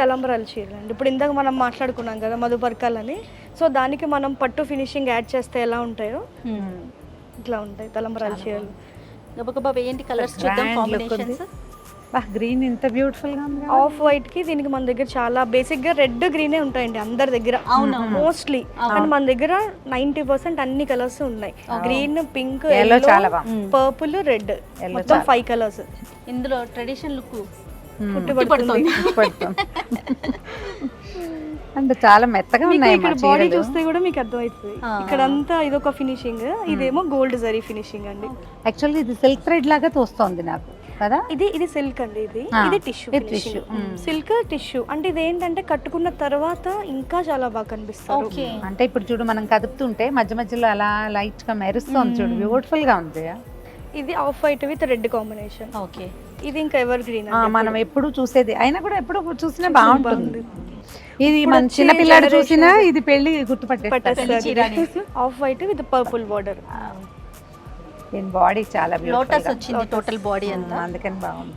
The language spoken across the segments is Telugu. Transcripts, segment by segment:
తలంబ్రాల చీరలు అండి. ఇప్పుడు ఇందాక మనం మాట్లాడుకున్నాం కదా మధుపర్కాలని, సో దానికి మనం పట్టు ఫినిషింగ్ యాడ్ చేస్తే ఎలా ఉంటాయో ఇట్లా ఉంటాయి తలంబ్రాల చీరలు. గబగబా వేయండి కలర్స్ చూద్దాం కాంబినేషన్స్. గ్రీన్ ఇంత బ్యూటిఫుల్ గా ఉంది. ఆఫ్ వైట్ కి దీనికి మన దగ్గర చాలా బేసిక్ గా రెడ్ గ్రీనే ఉంటాయండి అందరి దగ్గర మోస్ట్లీ, అండ్ మన దగ్గర 90% అన్ని కలర్స్ ఉన్నాయి. గ్రీన్, పింక్, Yellow చాలా బాగుంది. పర్పుల్, రెడ్, మొత్తం 5 కలర్స్. ఇందులో ట్రెడిషన్ లుక్ పడుతుంది. అంటే చాలా మెత్తగా ఉన్నాయి. ఇక్కడ బాడీ చూస్తే కూడా మీకు అర్థమవుతుంది. ఇక్కడ అంతా ఇదొక ఫినిషింగ్, ఇదేమో గోల్డ్ జరీ ఫినిషింగ్ అండి. యాక్చువల్లీ ఇది సిల్క్ థ్రెడ్ లాగా తోస్తోంది నాకు కదా. ఇది సిల్క్ అండి. ఇది టిష్యూ. సిల్క్ టిష్యూ అంటే ఇది ఏంటంటే కట్టుకున్న తర్వాత ఇంకా చాలా బాగా కనిపిస్తారు. అంటే ఇప్పుడు చూడు మనం కదుపుతుంటే మధ్య మధ్యలో అలా లైట్ గా మెరుస్తుంది చూడు, బ్యూటిఫుల్ గా ఉంది. ఇది of white with red combination. Okay, ఇది ఇంకా ఎవర్ గ్రీన్. మనం ఎప్పుడు చూసేది అయినా కూడా ఎప్పుడు చూసినా బాగుంటుంది. ఇది మన చిన్న పిల్లాడు చూసినా ఇది పెళ్లి గుర్తుపట్టేస్తారు. Off white with purple border. దీని బాడీ చాలా లోటస్ వచ్చింది టోటల్ బాడీ అంతా, అందుకని బాగుంది.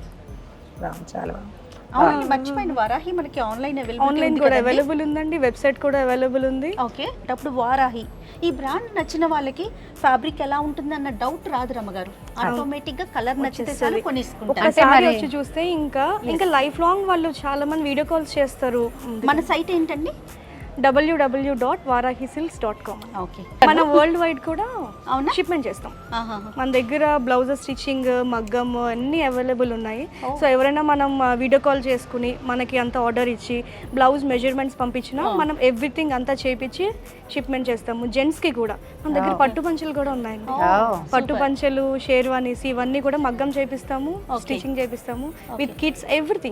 చాలా బాగుంది. అవునండి, మర్చిపోయిన వారాహి మనకి ఆన్లైన్ ఆన్లైన్ కూడా అవైలబుల్ ఉందండి, వెబ్సైట్ కూడా అవైలబుల్ ఉంది. ఓకే, అప్పుడు వారాహి ఈ బ్రాండ్ నచ్చిన వాళ్ళకి ఫ్యాబ్రిక్ ఎలా ఉంటుంది అన్న డౌట్ రాదు రమ్మగారు. ఆటోమేటిక్ గా కలర్ నచ్చితే చాలు కొనేసుకుంటారు. ఒకసారి వచ్చి చూస్తే ఇంకా లైఫ్ లాంగ్ వాళ్ళు చాలా మంది వీడియో కాల్స్ చేస్తారు. మన సైట్ ఏంటండి? www.varahisilks.com. ఓకే, మన వరల్డ్ వైడ్ కూడా అవునా షిప్మెంట్ చేస్తాం. మన దగ్గర బ్లౌజెస్ స్టిచ్చింగ్, మగ్గం అన్నీ అవైలబుల్ ఉన్నాయి. సో ఎవరైనా మనం వీడియో కాల్ చేసుకుని మనకి అంత ఆర్డర్ ఇచ్చి బ్లౌజ్ మెజర్మెంట్స్ పంపించినా మనం ఎవ్రీథింగ్ అంతా చేపించి షిప్మెంట్ చేస్తాము. జెంట్స్కి కూడా మన దగ్గర పట్టు పంచలు కూడా ఉన్నాయండి. పట్టు పంచలు, షేర్వానీస్ ఇవన్నీ కూడా మగ్గం చేపిస్తాము, స్టిచ్చింగ్ చేపిస్తాము విత్ కిడ్స్, ఎవ్రీథింగ్.